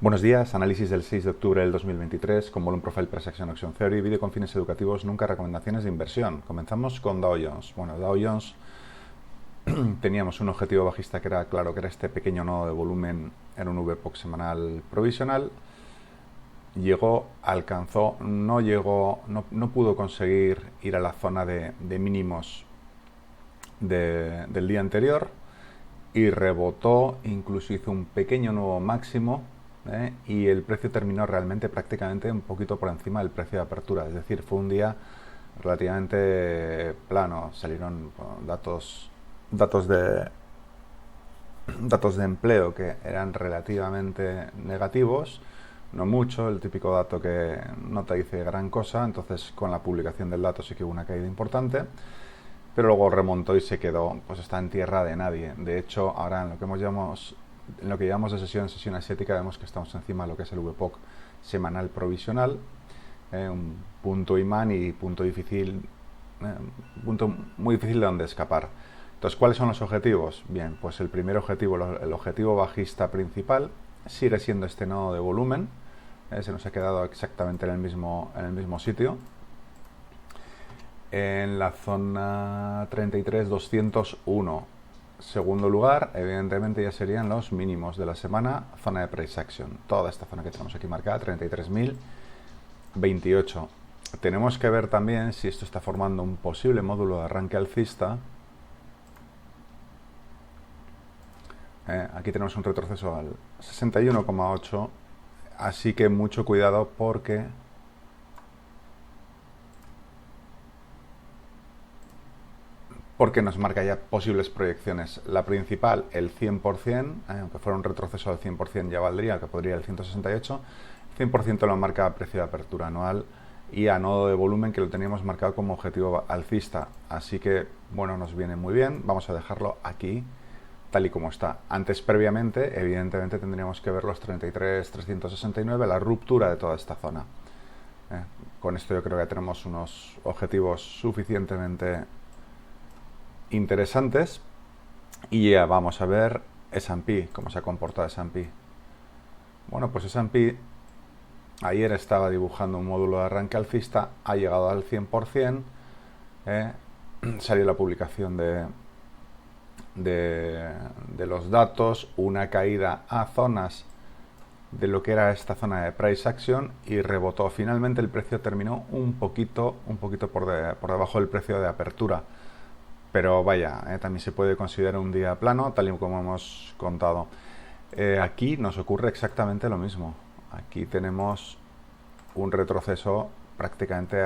Buenos días, análisis del 6 de octubre del 2023 con Volume Profile Price Action Option Theory, vídeo con fines educativos, nunca recomendaciones de inversión. Comenzamos con Dow Jones. Bueno, Dow Jones teníamos un objetivo bajista que era, claro, que era este pequeño nodo de volumen en un VPOC semanal provisional. Alcanzó, no pudo conseguir ir a la zona de mínimos del día anterior y rebotó, incluso hizo un pequeño nuevo máximo, y el precio terminó realmente prácticamente un poquito por encima del precio de apertura, es decir, fue un día relativamente plano. Salieron datos de datos de empleo que eran relativamente negativos, no mucho, el típico dato que no te dice gran cosa. Entonces con la publicación del dato sí que hubo una caída importante, pero luego remontó y se quedó, pues está en tierra de nadie. De hecho, ahora en lo que llevamos de sesión asiática, vemos que estamos encima de lo que es el VPOC semanal provisional, un punto imán y punto muy difícil de donde escapar. Entonces, ¿cuáles son los objetivos? Bien, pues el primer objetivo, el objetivo bajista principal, sigue siendo este nodo de volumen. Se nos ha quedado exactamente en el mismo sitio, en la zona 33.201. Segundo lugar, evidentemente ya serían los mínimos de la semana, zona de price action. Toda esta zona que tenemos aquí marcada, 33.028. Tenemos que ver también si esto está formando un posible módulo de arranque alcista. Aquí tenemos un retroceso al 61,8, así que mucho cuidado porque nos marca ya posibles proyecciones. La principal, el 100%, aunque fuera un retroceso al 100% ya valdría, que podría el 168, 100% lo marca a precio de apertura anual y a nodo de volumen, que lo teníamos marcado como objetivo alcista. Así que, bueno, nos viene muy bien. Vamos a dejarlo aquí tal y como está. Antes, previamente, evidentemente tendríamos que ver los 33.369, la ruptura de toda esta zona. Con esto yo creo que tenemos unos objetivos suficientemente interesantes. Y ya vamos a ver S&P, cómo se ha comportado S&P. Bueno, pues S&P ayer estaba dibujando un módulo de arranque alcista, ha llegado al 100%, salió la publicación de los datos, una caída a zonas de lo que era esta zona de price action y rebotó. Finalmente el precio terminó un poquito por debajo del precio de apertura, pero vaya, también se puede considerar un día plano, tal y como hemos contado. Aquí nos ocurre exactamente lo mismo. Aquí tenemos un retroceso prácticamente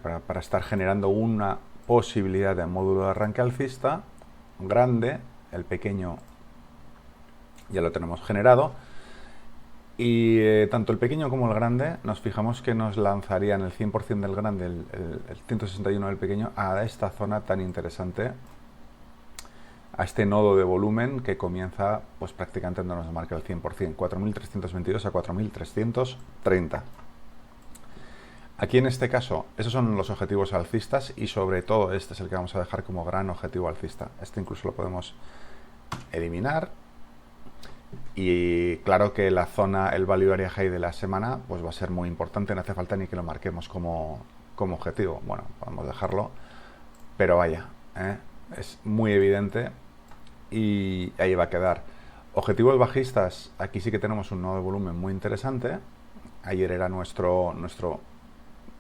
para estar generando una posibilidad de módulo de arranque alcista grande. El pequeño ya lo tenemos generado, y tanto el pequeño como el grande nos fijamos que nos lanzarían el 100% del grande, el 161 del pequeño, a esta zona tan interesante, a este nodo de volumen que comienza pues prácticamente donde nos marca el 100%, 4.322 a 4.330. Aquí en este caso, esos son los objetivos alcistas, y sobre todo este es el que vamos a dejar como gran objetivo alcista. Este incluso lo podemos eliminar. Y claro que la zona, el value area high de la semana, pues va a ser muy importante, no hace falta ni que lo marquemos como objetivo. Bueno, podemos dejarlo, pero vaya, es muy evidente y ahí va a quedar. Objetivos bajistas, aquí sí que tenemos un nodo de volumen muy interesante. Ayer era nuestro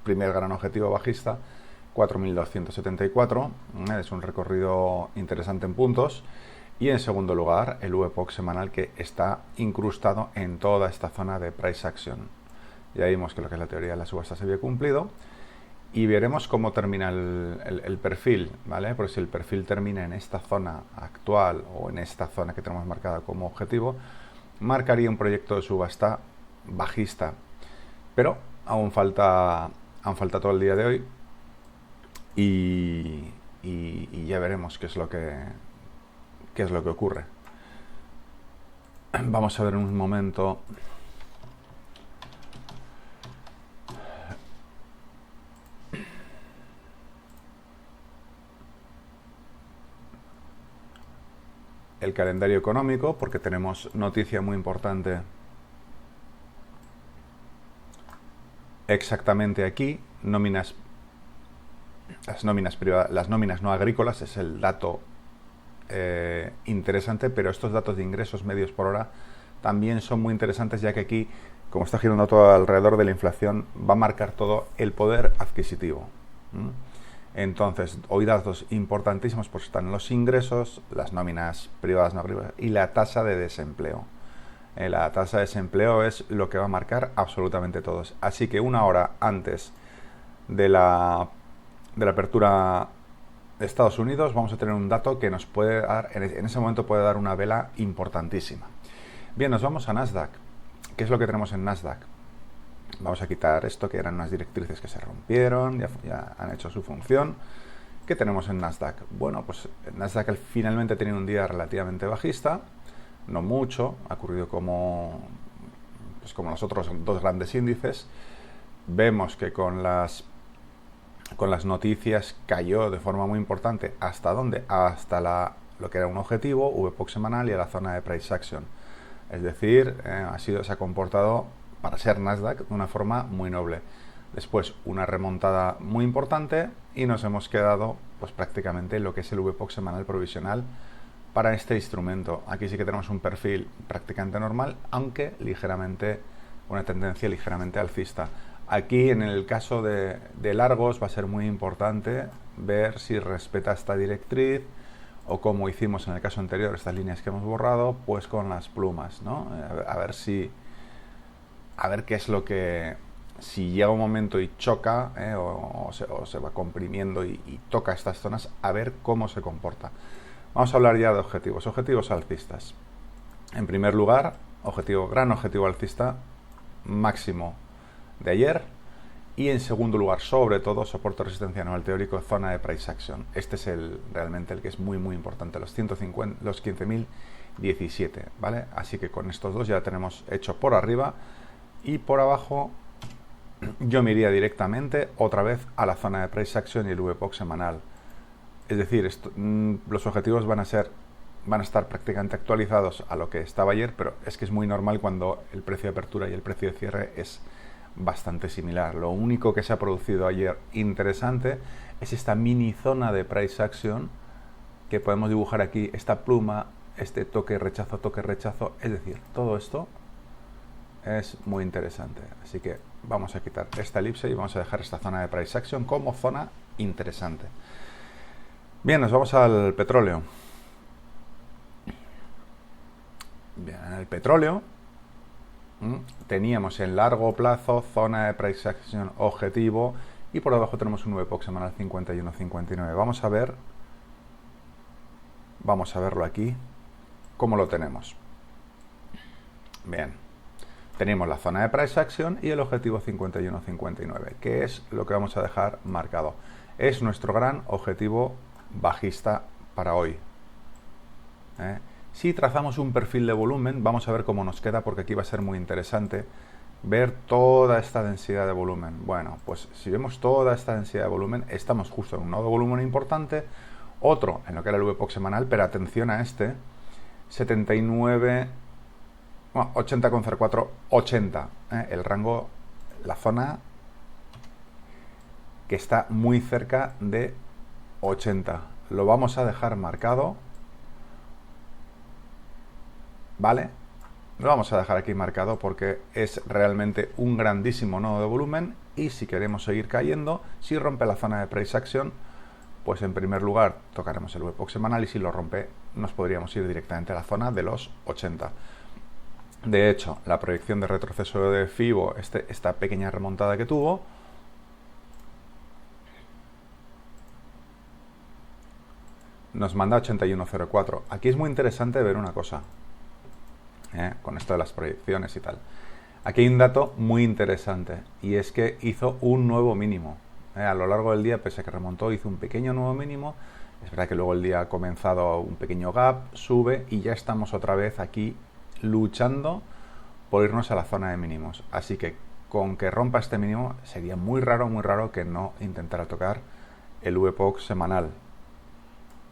primer gran objetivo bajista, 4.274, es un recorrido interesante en puntos. Y en segundo lugar, el VPOC semanal, que está incrustado en toda esta zona de price action. Ya vimos que lo que es la teoría de la subasta se había cumplido. Y veremos cómo termina el perfil, ¿vale? Porque si el perfil termina en esta zona actual o en esta zona que tenemos marcada como objetivo, marcaría un proyecto de subasta bajista. Pero aún falta todo el día de hoy, y ya veremos qué es lo que ocurre. Vamos a ver un momento el calendario económico, porque tenemos noticia muy importante exactamente aquí, las nóminas privadas, las nóminas no agrícolas es el dato interesante, pero estos datos de ingresos medios por hora también son muy interesantes, ya que aquí, como está girando todo alrededor de la inflación, va a marcar todo el poder adquisitivo. Entonces, hoy datos importantísimos pues están los ingresos, las nóminas privadas no agrícolas y la tasa de desempleo. La tasa de desempleo es lo que va a marcar absolutamente todos. Así que una hora antes de la apertura de Estados Unidos vamos a tener un dato que nos puede dar, en ese momento puede dar una vela importantísima. Bien, nos vamos a Nasdaq. ¿Qué es lo que tenemos en Nasdaq? Vamos a quitar esto, que eran unas directrices que se rompieron, ya han hecho su función. ¿Qué tenemos en Nasdaq? Bueno, pues Nasdaq finalmente ha tenido un día relativamente bajista, no mucho, ha ocurrido como los otros dos grandes índices. Vemos que con las noticias cayó de forma muy importante. ¿Hasta dónde? Hasta lo que era un objetivo, VPOC semanal, y a la zona de price action. Es decir, se ha comportado, para ser Nasdaq, de una forma muy noble. Después una remontada muy importante y nos hemos quedado pues prácticamente en lo que es el VPOC semanal provisional para este instrumento. Aquí sí que tenemos un perfil prácticamente normal, aunque una tendencia ligeramente alcista. Aquí, en el caso de largos, va a ser muy importante ver si respeta esta directriz, o como hicimos en el caso anterior, estas líneas que hemos borrado, pues con las plumas, ¿no? A ver qué es lo que, si llega un momento y choca, o se va comprimiendo y toca estas zonas, a ver cómo se comporta. Vamos a hablar ya de objetivos alcistas. En primer lugar, gran objetivo alcista máximo de ayer, y en segundo lugar, sobre todo, soporte resistencia anual teórico, zona de price action. Este es realmente el que es muy muy importante, los 15.017, ¿vale? Así que con estos dos ya tenemos hecho por arriba, y por abajo yo me iría directamente otra vez a la zona de price action y el VPOC semanal. Es decir, los objetivos van a estar prácticamente actualizados a lo que estaba ayer, pero es que es muy normal cuando el precio de apertura y el precio de cierre es bastante similar. Lo único que se ha producido ayer interesante es esta mini zona de price action que podemos dibujar aquí, esta pluma, este toque rechazo, es decir, todo esto es muy interesante. Así que vamos a quitar esta elipse y vamos a dejar esta zona de price action como zona interesante. Bien, nos vamos al petróleo. Bien, en el petróleo teníamos en largo plazo zona de price action objetivo, y por debajo tenemos un VPOC semanal 51.59. Vamos a verlo aquí, cómo lo tenemos. Bien, tenemos la zona de price action y el objetivo 51.59, que es lo que vamos a dejar marcado. Es nuestro gran objetivo bajista para hoy. Si trazamos un perfil de volumen, vamos a ver cómo nos queda, porque aquí va a ser muy interesante ver toda esta densidad de volumen. Bueno, pues si vemos toda esta densidad de volumen, estamos justo en un nodo de volumen importante, otro en lo que era el VPOC semanal, pero atención a este, 80,04, 80, el rango, la zona que está muy cerca de 80. Lo vamos a dejar marcado, ¿vale? Lo vamos a dejar aquí marcado porque es realmente un grandísimo nodo de volumen, y si queremos seguir cayendo, si rompe la zona de price action, pues en primer lugar tocaremos el VPOC semanal, y si lo rompe nos podríamos ir directamente a la zona de los 80. De hecho, la proyección de retroceso de FIBO, esta pequeña remontada que tuvo, nos manda 81,04. Aquí es muy interesante ver una cosa, con esto de las proyecciones y tal. Aquí hay un dato muy interesante, y es que hizo un nuevo mínimo. A lo largo del día, pese a que remontó, hizo un pequeño nuevo mínimo. Es verdad que luego el día ha comenzado un pequeño gap, sube, y ya estamos otra vez aquí luchando por irnos a la zona de mínimos. Así que con que rompa este mínimo, sería muy raro que no intentara tocar el VPOC semanal.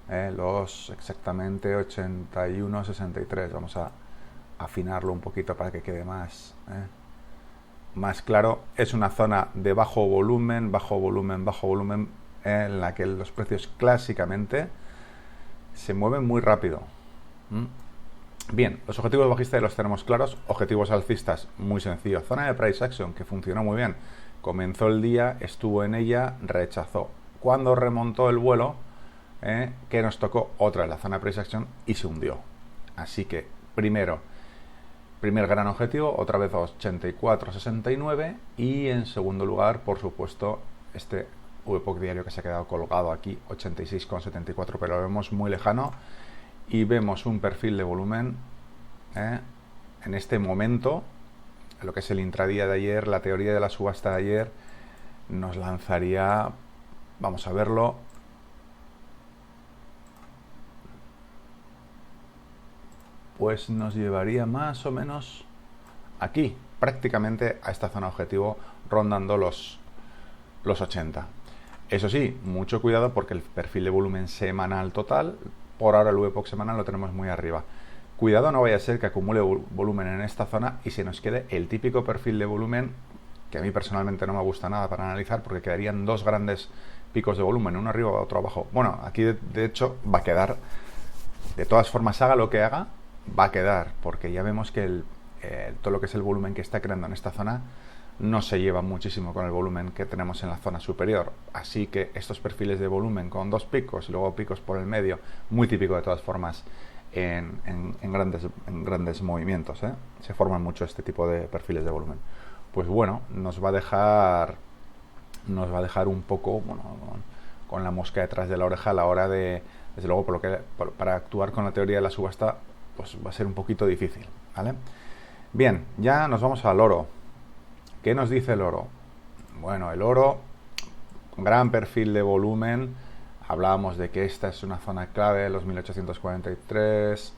los exactamente 81,63. Vamos a afinarlo un poquito para que quede más claro. Es una zona de bajo volumen, en la que los precios clásicamente se mueven muy rápido. Bien, los objetivos bajistas los tenemos claros. Objetivos alcistas, muy sencillo. Zona de price action, que funcionó muy bien. Comenzó el día, estuvo en ella, rechazó. Cuando remontó el vuelo, que nos tocó otra en la zona de price action y se hundió. Así que, primer gran objetivo, otra vez 84,69. Y en segundo lugar, por supuesto, este VPOC diario que se ha quedado colgado aquí, 86,74, pero lo vemos muy lejano. Y vemos un perfil de volumen en este momento, lo que es el intradía de ayer, la teoría de la subasta de ayer nos lanzaría, vamos a verlo, pues nos llevaría más o menos aquí, prácticamente a esta zona objetivo, rondando los 80. Eso sí, mucho cuidado porque el perfil de volumen semanal total, por ahora el VPOC semanal lo tenemos muy arriba. Cuidado, no vaya a ser que acumule volumen en esta zona y se nos quede el típico perfil de volumen que a mí personalmente no me gusta nada para analizar, porque quedarían dos grandes picos de volumen, uno arriba y otro abajo. Bueno, aquí de hecho va a quedar, de todas formas haga lo que haga, va a quedar, porque ya vemos que todo lo que es el volumen que está creando en esta zona no se lleva muchísimo con el volumen que tenemos en la zona superior. Así que estos perfiles de volumen con dos picos y luego picos por el medio, muy típico de todas formas en grandes movimientos, se forman mucho este tipo de perfiles de volumen. Pues bueno, nos va a dejar un poco, bueno, con la mosca detrás de la oreja a la hora de, desde luego, para actuar con la teoría de la subasta, pues va a ser un poquito difícil, ¿vale? Bien, ya nos vamos al oro. ¿Qué nos dice el oro? Bueno, el oro, gran perfil de volumen. Hablábamos de que esta es una zona clave, los 1843.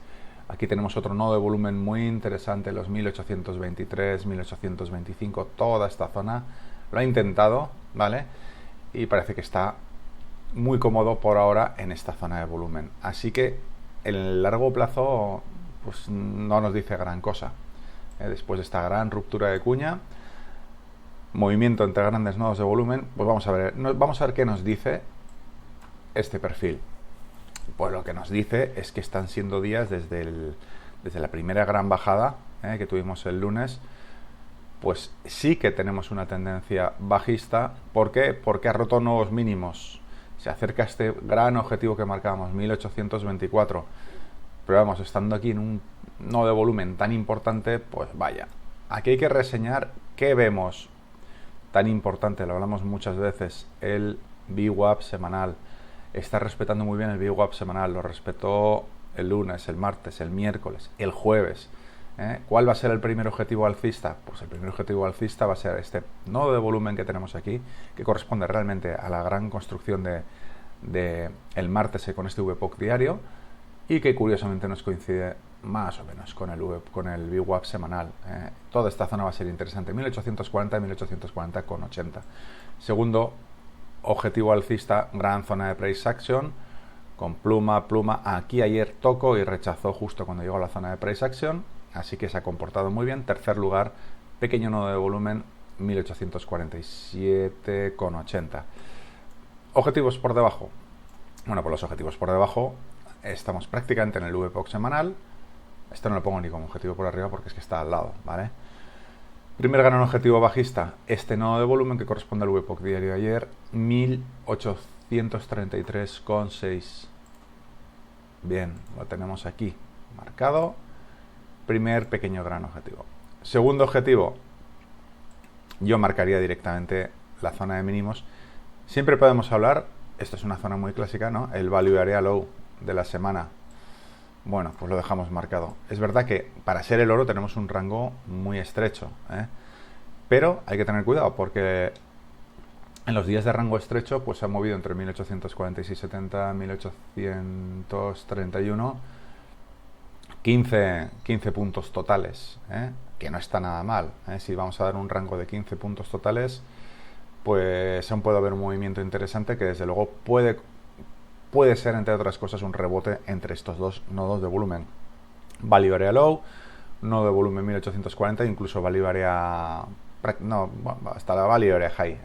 Aquí tenemos otro nodo de volumen muy interesante, los 1823, 1825. Toda esta zona lo ha intentado, ¿vale? Y parece que está muy cómodo por ahora en esta zona de volumen. Así que en el largo plazo, pues no nos dice gran cosa. Después de esta gran ruptura de cuña, movimiento entre grandes nodos de volumen, pues vamos a ver qué nos dice este perfil. Pues lo que nos dice es que están siendo días desde la primera gran bajada que tuvimos el lunes, pues sí que tenemos una tendencia bajista. ¿Por qué? Porque ha roto nuevos mínimos, se acerca a este gran objetivo que marcábamos, 1824, pero vamos, estando aquí en un nodo de volumen tan importante, pues vaya, aquí hay que reseñar qué vemos tan importante, lo hablamos muchas veces, el VWAP semanal. Está respetando muy bien el VWAP semanal, lo respetó el lunes, el martes, el miércoles, el jueves. ¿Cuál va a ser el primer objetivo alcista? Pues el primer objetivo alcista va a ser este nodo de volumen que tenemos aquí, que corresponde realmente a la gran construcción de el martes con este VPOC diario, y que curiosamente nos coincide más o menos con el VWAP semanal. Toda esta zona va a ser interesante, 1840 y 1840,80. Segundo objetivo alcista, gran zona de price action, con pluma. Aquí ayer tocó y rechazó justo cuando llegó a la zona de price action, así que se ha comportado muy bien. Tercer lugar, pequeño nodo de volumen, 1847,80. Objetivos por debajo. Bueno, pues los objetivos por debajo, estamos prácticamente en el VPOC semanal. Esto no lo pongo ni como objetivo por arriba porque es que está al lado, ¿vale? Primer gran objetivo bajista, este nodo de volumen que corresponde al VPOC diario de ayer, 1833,6. Bien, lo tenemos aquí marcado. Primer pequeño gran objetivo. Segundo objetivo, yo marcaría directamente la zona de mínimos. Siempre podemos hablar, esto es una zona muy clásica, ¿no? El Value Area Low de la semana. Bueno, pues lo dejamos marcado. Es verdad que para ser el oro tenemos un rango muy estrecho, pero hay que tener cuidado porque en los días de rango estrecho pues se ha movido entre 1846,70, 1831, 15 puntos totales, que no está nada mal. Si vamos a dar un rango de 15 puntos totales, pues aún puede haber un movimiento interesante que desde luego puede puede ser, entre otras cosas, un rebote entre estos dos nodos de volumen. Value Area Low, nodo de volumen 1840, incluso Value Area... No, hasta la Value Area High,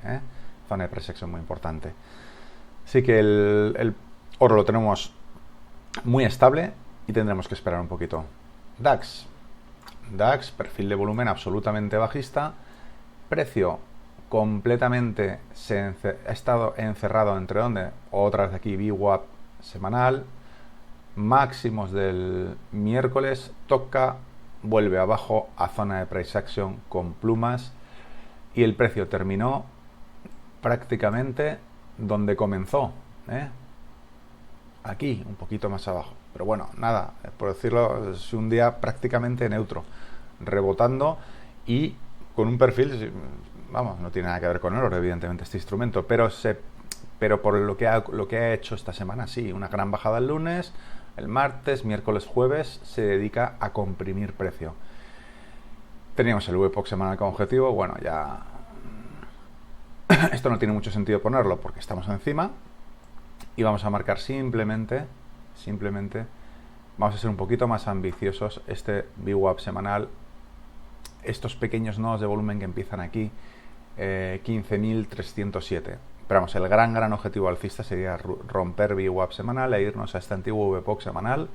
zona de price action muy importante. Así que el oro lo tenemos muy estable y tendremos que esperar un poquito. DAX, perfil de volumen absolutamente bajista, precio completamente ha estado encerrado entre donde, otra vez aquí, VWAP semanal, máximos del miércoles, toca, vuelve abajo a zona de price action con plumas y el precio terminó prácticamente donde comenzó, aquí, un poquito más abajo. Pero bueno, nada, por decirlo, es un día prácticamente neutro, rebotando y con un perfil, vamos, no tiene nada que ver con el oro, evidentemente, este instrumento, pero por lo que ha hecho esta semana, sí, una gran bajada el lunes, el martes, miércoles, jueves, se dedica a comprimir precio. Teníamos el VPOC semanal como objetivo, bueno, ya esto no tiene mucho sentido ponerlo porque estamos encima y vamos a marcar simplemente vamos a ser un poquito más ambiciosos. Este VWAP semanal, estos pequeños nodos de volumen que empiezan aquí, 15.307. Pero vamos, el gran objetivo alcista sería romper VWAP semanal e irnos a este antiguo VPOC semanal,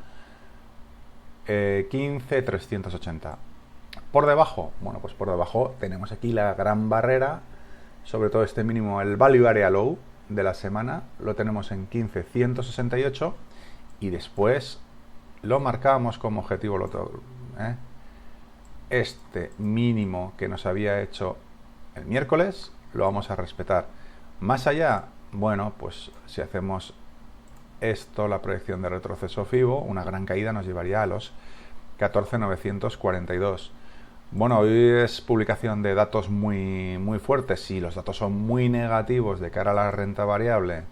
15.380. Por debajo, bueno, pues por debajo tenemos aquí la gran barrera, sobre todo este mínimo, el Value Area Low de la semana, lo tenemos en 15.168 y después lo marcamos como objetivo este mínimo que nos había hecho el miércoles lo vamos a respetar. Más allá, bueno, pues si hacemos esto, la proyección de retroceso FIBO, una gran caída nos llevaría a los 14.942. Bueno, hoy es publicación de datos muy fuertes. Si los datos son muy negativos de cara a la renta variable,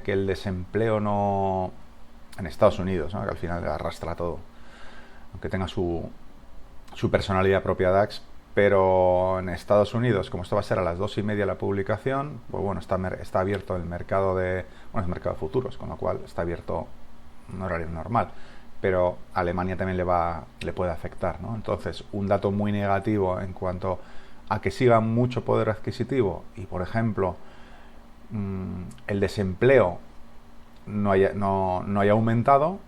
que el desempleo no... en Estados Unidos, ¿no? Que al final arrastra todo, aunque tenga su personalidad propia DAX, pero en Estados Unidos, como esto va a ser a las 2:30 la publicación, pues bueno, está abierto el mercado es mercado de futuros, con lo cual está abierto un horario normal, pero a Alemania también le puede afectar, ¿no? Entonces, un dato muy negativo en cuanto a que siga mucho poder adquisitivo y, por ejemplo, el desempleo no haya aumentado,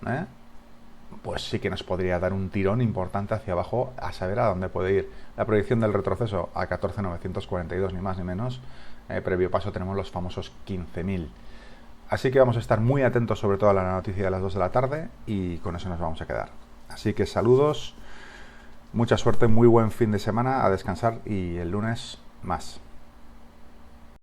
pues sí que nos podría dar un tirón importante hacia abajo, a saber a dónde puede ir. La proyección del retroceso a 14.942, ni más ni menos. Previo paso tenemos los famosos 15.000. Así que vamos a estar muy atentos sobre todo a la noticia de las 2 de la tarde y con eso nos vamos a quedar. Así que saludos, mucha suerte, muy buen fin de semana, a descansar y el lunes más.